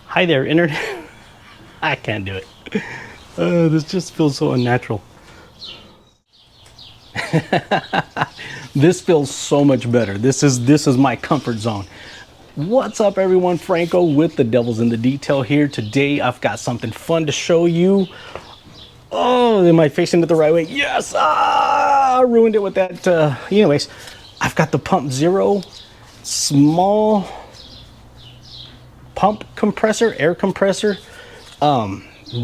Hi there, internet. I can't do it. This just feels so unnatural. This feels so much better. This is my comfort zone. What's up, everyone? Franco with the Devil's in the Detail here. Today I've got something fun to show you. Oh, am I facing it the right way? Yes! Ah, ruined it with that. Anyways, I've got the Pump Zero small pump compressor, air compressor.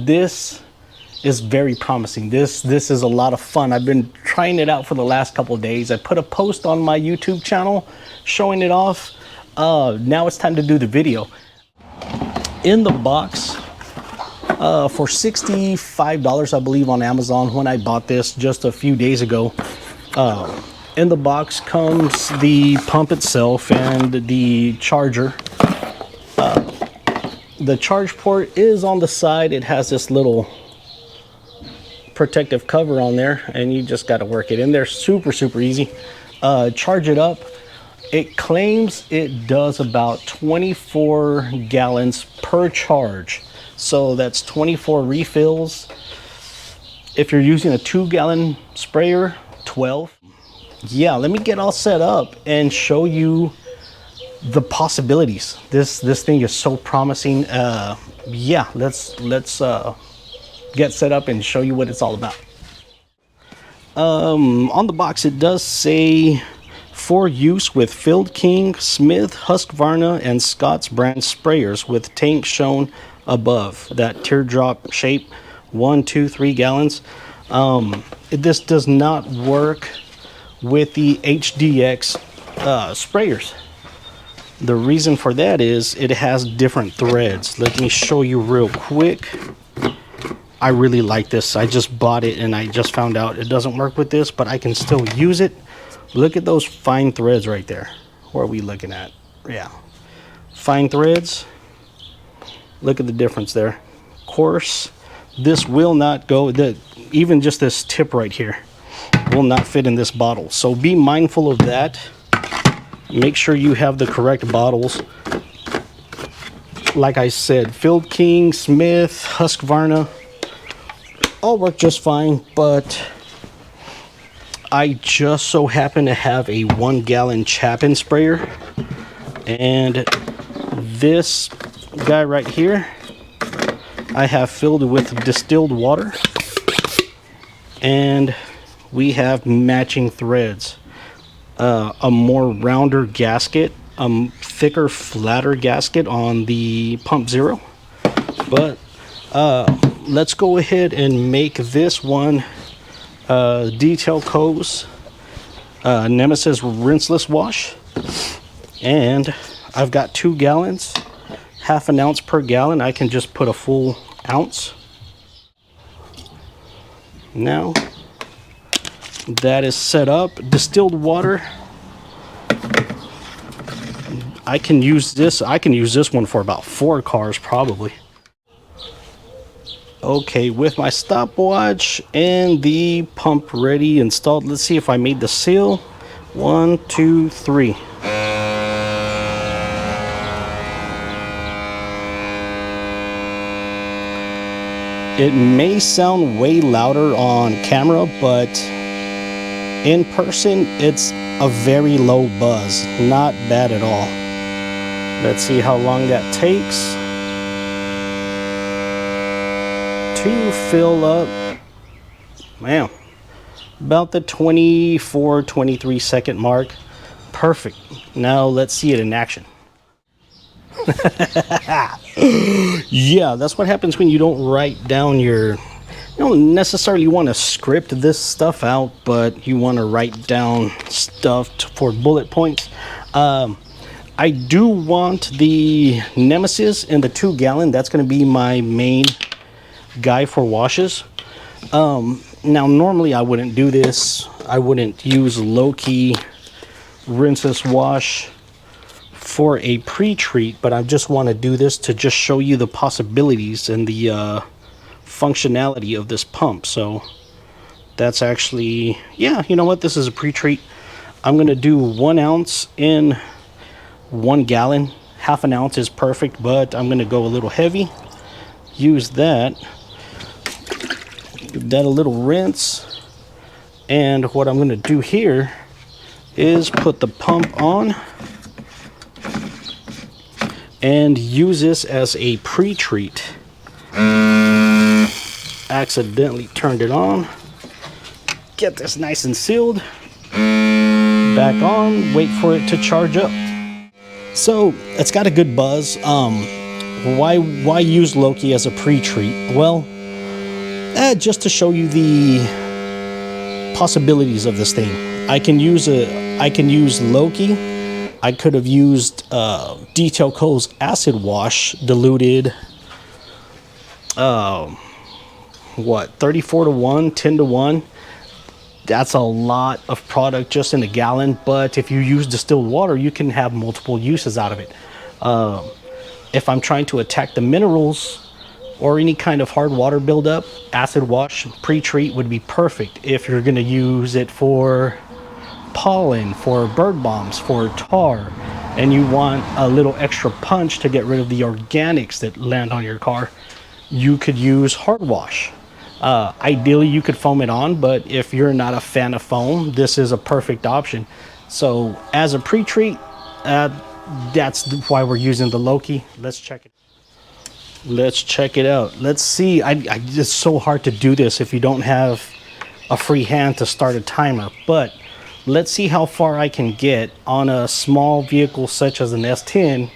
This is very promising. This is a lot of fun. I've been trying it out for the last couple of days. I put a post on my YouTube channel showing it off. Now it's time to do the video. In the box, for $65, I believe, on Amazon when I bought this just a few days ago. In the box comes the pump itself and the charger. The charge port is on the side. It has this little protective cover on there, and you just got to work it in there. Super easy. Charge it up. It claims it does about 24 gallons per charge, so that's 24 refills. If you're using a 2-gallon sprayer, 12. Yeah, let me get all set up and show you the possibilities. This thing is so promising. Yeah, let's get set up and show you what it's all about. On the box it does say for use with Field King, Smith, Husqvarna, and Scott's brand sprayers with tanks shown above. That teardrop shape, 1, 2, 3 gallons. This does not work with the HDX sprayers. The reason for that is it has different threads. Let me show you real quick. I really like this. I just bought it and I just found out it doesn't work with this, but I can still use it. Look at those fine threads right there. What are we looking at? Yeah, fine threads. Look at the difference there. Of course, this will not go, even just this tip right here will not fit in this bottle. So be mindful of that. Make sure you have the correct bottles. Like I said, Field King, Smith, Husqvarna, all work just fine, but I just so happen to have a 1-gallon Chapin sprayer, and this guy right here I have filled with distilled water, and we have matching threads. A more rounder gasket, thicker, flatter gasket on the Pump Zero. But let's go ahead and make this one Detail Co's Nemesis rinseless wash. And I've got 2 gallons, half an ounce per gallon. I can just put a full ounce. Now that is set up. Distilled water, I can use this one for about 4 cars probably. Okay, with my stopwatch and the pump ready installed, let's see if I made the seal. 1, 2, 3. It may sound way louder on camera, but in person, it's a very low buzz. Not bad at all. Let's see how long that takes to fill up. Man, about the 23 second mark. Perfect. Now let's see it in action. Yeah, that's what happens when you don't write down your... You don't necessarily want to script this stuff out, but you want to write down stuff for bullet points. I do want the Nemesis in the 2-gallon. That's going to be my main guy for washes. Now, normally I wouldn't do this. I wouldn't use low-key rinseless wash for a pre-treat, but I just want to do this to just show you the possibilities and the functionality of this pump. So that's actually, yeah, you know what, this is a pre-treat. I'm gonna do 1 ounce in 1 gallon. Half an ounce is perfect, but I'm gonna go a little heavy. Use that. Give that a little rinse. And what I'm gonna do here is put the pump on and use this as a pre-treat. Accidentally turned it on. Get this nice and sealed. Back on, wait for it to charge up. So it's got a good buzz. Why use Loki as a pre-treat? Well, just to show you the possibilities of this thing. I can use Loki. I could have used Detail Co's acid wash diluted. 34 to 1, 10 to 1. That's a lot of product just in a gallon, but if you use distilled water, you can have multiple uses out of it. If I'm trying to attack the minerals or any kind of hard water buildup, acid wash pre-treat would be perfect. If you're going to use it for pollen, for bird bombs, for tar, and you want a little extra punch to get rid of the organics that land on your car, you could use hard wash. Ideally you could foam it on, but if you're not a fan of foam, this is a perfect option. So as a pre-treat, that's why we're using the Loki. Let's check it out. Let's see. It's so hard to do this if you don't have a free hand to start a timer, but let's see how far I can get on a small vehicle such as an S10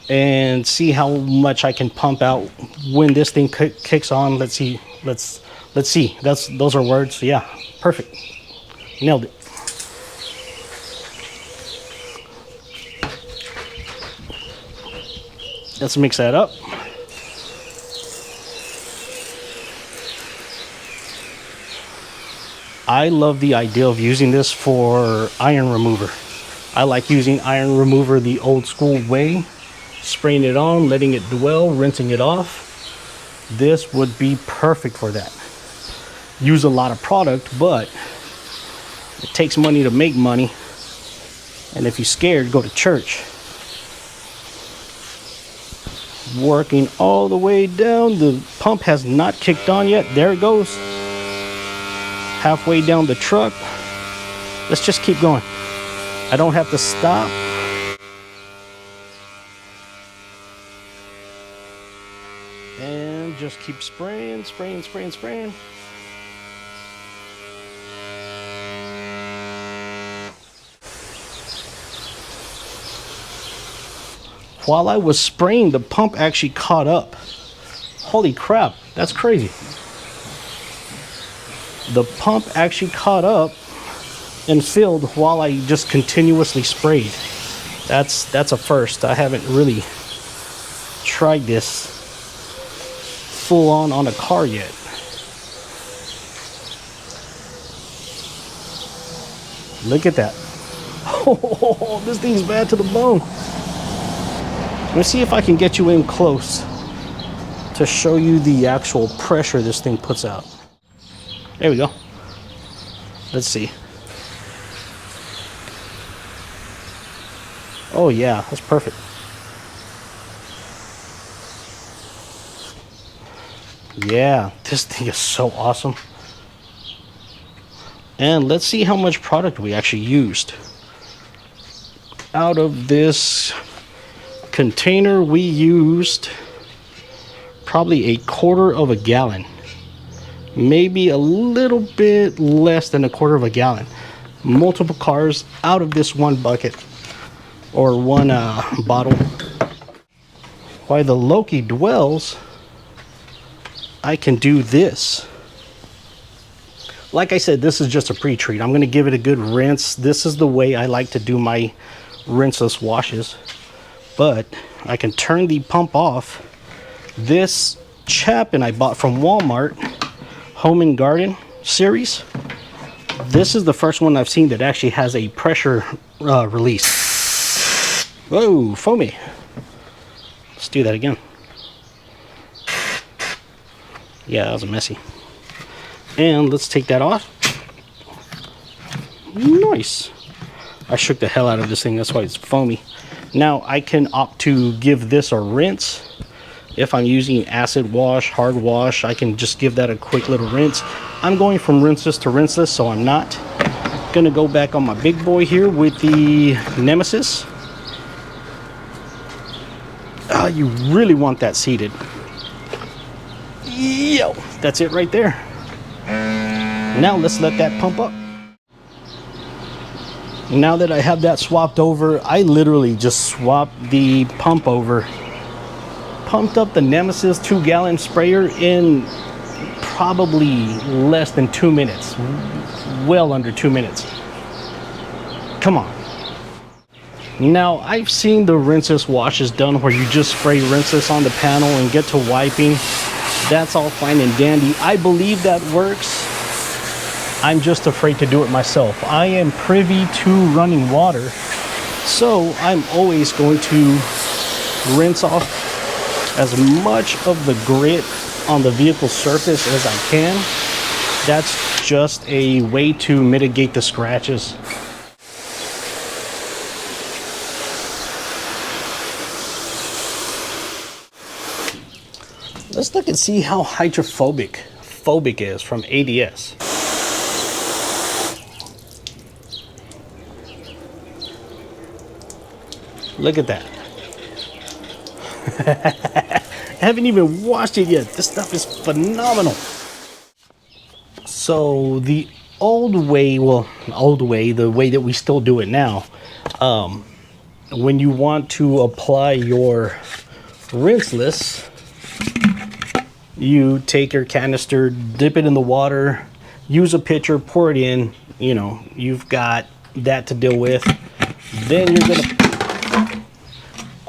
and see how much I can pump out when this thing kicks on. Let's see. Let's see. Those are words. Yeah, perfect. Nailed it. Let's mix that up. I love the idea of using this for iron remover. I like using iron remover the old school way, spraying it on, letting it dwell, rinsing it off. This would be perfect for that. Use a lot of product, but it takes money to make money. And if you're scared, go to church. Working all the way down. The pump has not kicked on yet. There it goes. Halfway down the truck. Let's just keep going. I don't have to stop. And just keep spraying. While I was spraying, the pump actually caught up. Holy crap, that's crazy. The pump actually caught up and filled while I just continuously sprayed. That's a first. I haven't really tried this full on a car yet. Look at that. Oh, this thing's bad to the bone. Let's see if I can get you in close to show you the actual pressure this thing puts out. There we go. Let's see. Oh yeah, that's perfect. Yeah, this thing is so awesome. And let's see how much product we actually used. Out of this container, we used probably 1/4 gallon. Maybe a little bit less than 1/4 gallon. Multiple cars out of this one bucket or one bottle. While the Loki dwells, I can do this. Like I said, this is just a pre-treat. I'm going to give it a good rinse. This is the way I like to do my rinseless washes. But I can turn the pump off. This Chapin I bought from Walmart, Home and Garden series. This is the first one I've seen that actually has a pressure release. Whoa, foamy. Let's do that again. Yeah, that was messy. And let's take that off. Nice. I shook the hell out of this thing, that's why it's foamy. Now I can opt to give this a rinse. If I'm using acid wash, hard wash, I can just give that a quick little rinse. I'm going from rinseless to rinseless, so I'm not gonna go back on my big boy here with the Nemesis. You really want that seated. Yo, that's it right there. Now let's let that pump up. Now that I have that swapped over, I literally just swapped the pump over. Pumped up the Nemesis 2-gallon sprayer in probably less than 2 minutes. Well under 2 minutes. Come on. Now, I've seen the rinseless washes done where you just spray rinseless on the panel and get to wiping. That's all fine and dandy. I believe that works. I'm just afraid to do it myself. I am privy to running water, so I'm always going to rinse off as much of the grit on the vehicle surface as I can. That's just a way to mitigate the scratches. Let's look and see how hydrophobic is from ADS. Look at that. I haven't even washed it yet. This stuff is phenomenal. So the old way, the way that we still do it now, when you want to apply your rinseless, you take your canister, dip it in the water, use a pitcher, pour it in, you've got that to deal with. Then you're gonna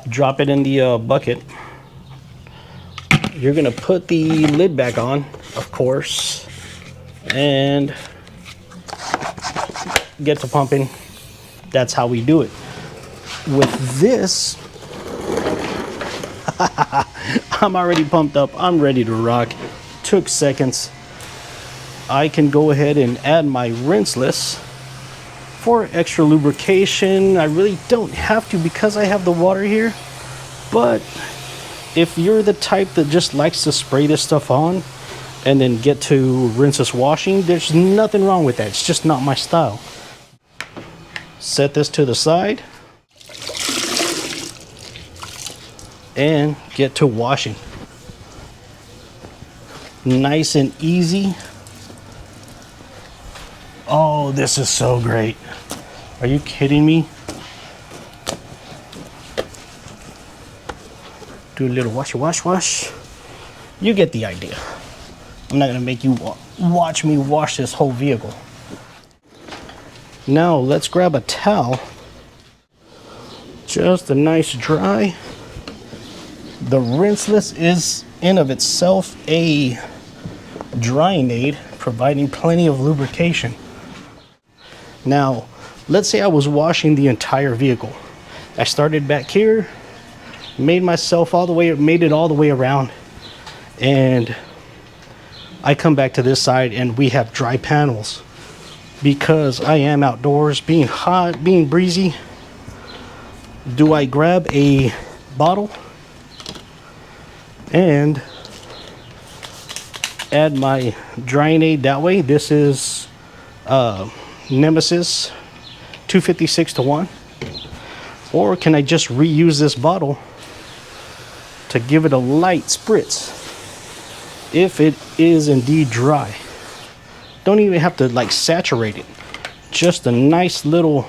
drop it in the bucket. You're gonna put the lid back on, of course, and get to pumping. That's how we do it. With this, I'm already pumped up. I'm ready to rock. Took seconds. I can go ahead and add my rinseless for extra lubrication. I really don't have to because I have the water here. But if you're the type that just likes to spray this stuff on and then get to rinseless washing, there's nothing wrong with that. It's just not my style. Set this to the side and get to washing. Nice and easy. Oh, this is so great. Are you kidding me? Do a little wash. You get the idea. I'm not gonna make you watch me wash this whole vehicle. Now let's grab a towel. Just a nice dry. The rinseless is in of itself a drying aid, providing plenty of lubrication. Now, let's say I was washing the entire vehicle. I started back here, made it all the way around, and I come back to this side and we have dry panels. Because I am outdoors, being hot, being breezy, do I grab a bottle and add my drying aid that way? This is Nemesis 256-1. Or can I just reuse this bottle to give it a light spritz if it is indeed dry? Don't even have to like saturate it. Just a nice little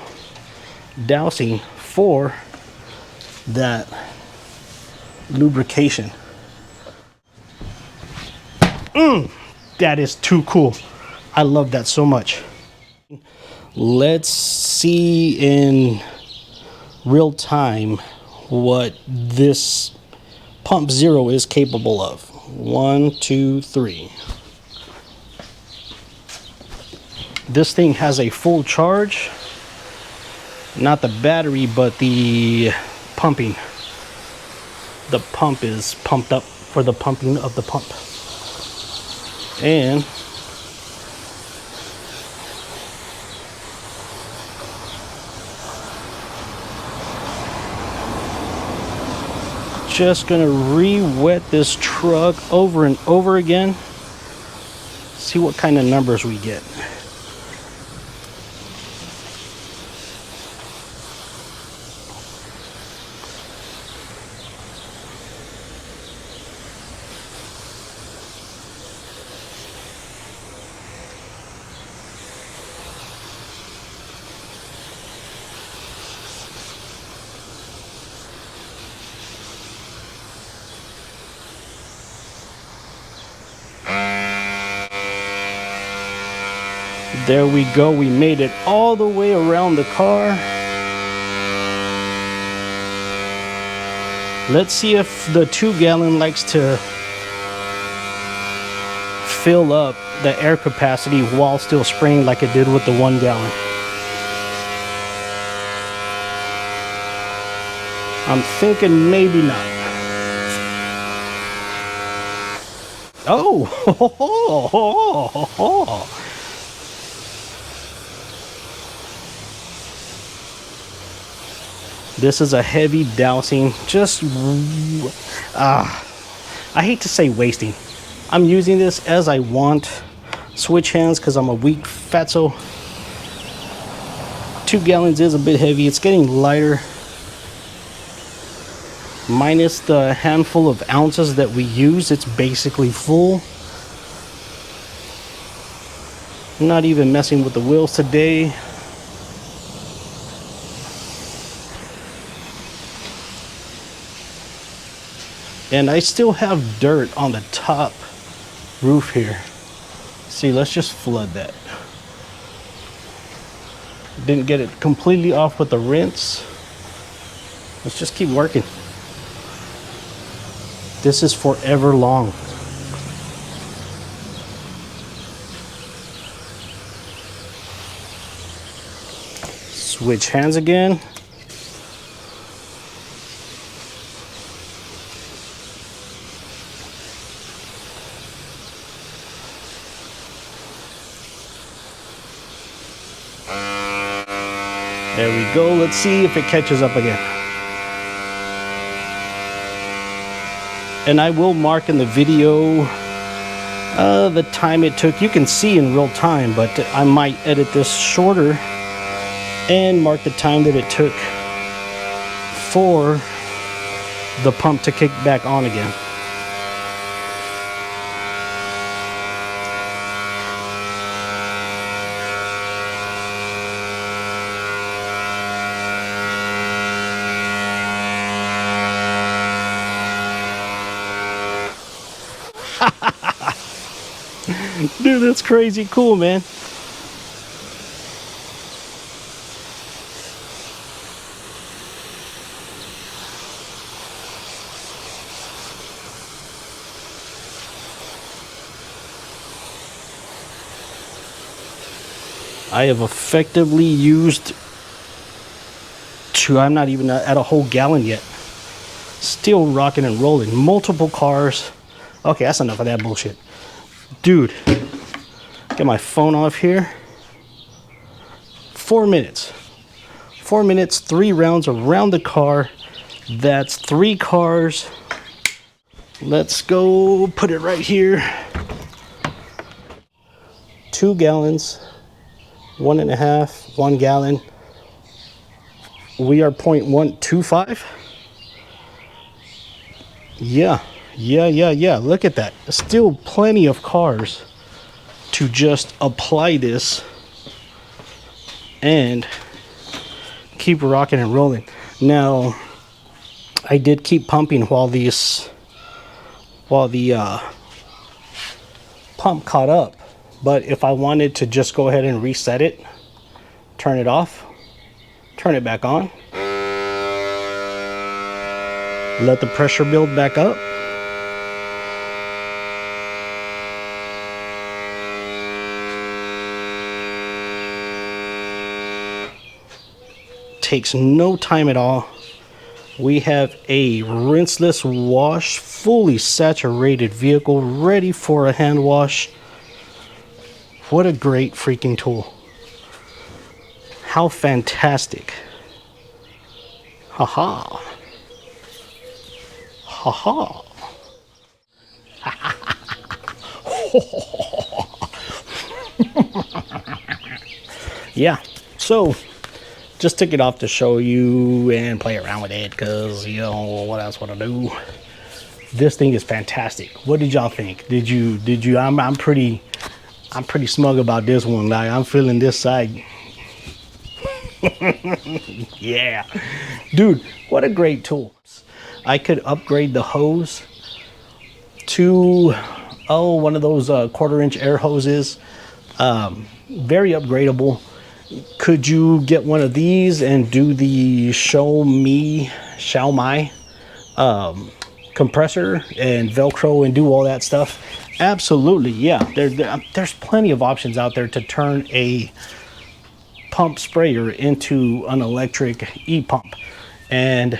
dousing for that lubrication. That is too cool. I love that so much. Let's see in real time what this Pump Zero is capable of. 1, 2, 3. This thing has a full charge. Not the battery, but the pumping. The pump is pumped up for the pumping of the pump. And just gonna re-wet this truck over and over again. See what kind of numbers we get. There we go. We made it all the way around the car. Let's see if the 2-gallon likes to fill up the air capacity while still spraying like it did with the 1-gallon. I'm thinking maybe not. Oh! This is a heavy dousing. Just, I hate to say wasting. I'm using this as I want. Switch hands because I'm a weak fatso. 2 gallons is a bit heavy. It's getting lighter. Minus the handful of ounces that we use, it's basically full. I'm not even messing with the wheels today. And I still have dirt on the top roof here. See, let's just flood that. Didn't get it completely off with the rinse. Let's just keep working. This is forever long. Switch hands again. There we go. Let's see if it catches up again. And I will mark in the video the time it took. You can see in real time, but I might edit this shorter and mark the time that it took for the pump to kick back on again. Dude, that's crazy cool, man. I have effectively used I'm not even at a whole gallon yet. Still rocking and rolling. Multiple cars. Okay, that's enough of that bullshit. Dude, get my phone off here. 4 minutes. 4 minutes, 3 rounds around the car. That's 3 cars. Let's go put it right here. 2 gallons, 1.5, 1 gallon. We are 0.125. Yeah. Look at that. Still plenty of cars to just apply this and keep rocking and rolling. Now, I did keep pumping while the pump caught up. But if I wanted to just go ahead and reset it, turn it off, turn it back on, let the pressure build back up. Takes no time at all. We have a rinseless wash, fully saturated vehicle ready for a hand wash. What a great freaking tool. How fantastic. Haha. Haha. Yeah, so just took it off to show you and play around with it because, you know, what else would I do? This thing is fantastic. What did y'all think? Did you, I'm pretty smug about this one. Like, I'm feeling this side. Yeah, dude, what a great tool. I could upgrade the hose to, one of those 1/4-inch air hoses. Very upgradable. Could you get one of these and do the Xiaomi compressor and Velcro and do all that stuff? Absolutely, yeah. There's plenty of options out there to turn a pump sprayer into an electric e-pump. And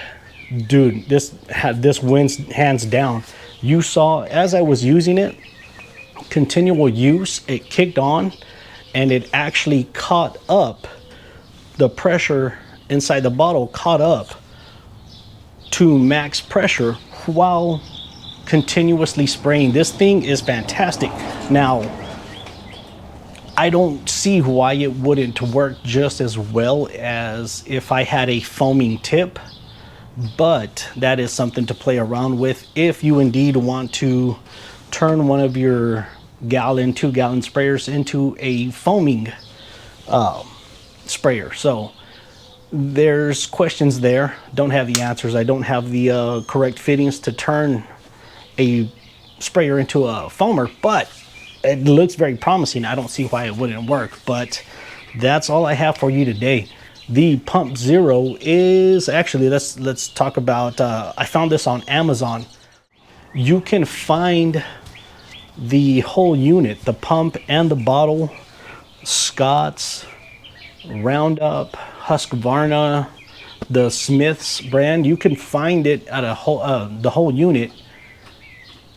dude, this wins hands down. You saw as I was using it, continual use, it kicked on and it actually caught up. The pressure inside the bottle caught up to max pressure while continuously spraying. This thing is fantastic. Now, I don't see why it wouldn't work just as well as if I had a foaming tip, but that is something to play around with if you indeed want to turn one of your 2-gallon sprayers into a foaming sprayer. So there's questions there. Don't have the answers. I don't have the correct fittings to turn a sprayer into a foamer, but it looks very promising. I don't see why it wouldn't work, but that's all I have for you today. The Pump Zero is actually, let's talk about, I found this on Amazon. You can find the whole unit, the pump and the bottle, Scott's, Roundup, Husqvarna, the Smith's brand. You can find it at the whole unit.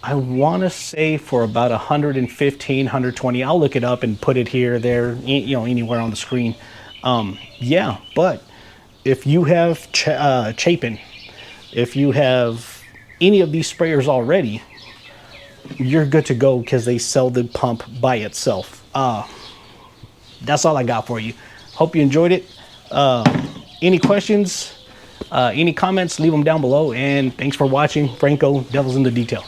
I want to say for about 115, 120. I'll look it up and put it here, there, you know, anywhere on the screen. Yeah, but if you have Chapin, if you have any of these sprayers already, you're good to go because they sell the pump by itself. That's all I got for you. Hope you enjoyed it. Any questions, any comments, leave them down below. And thanks for watching. Franco, Devil's in the Detail.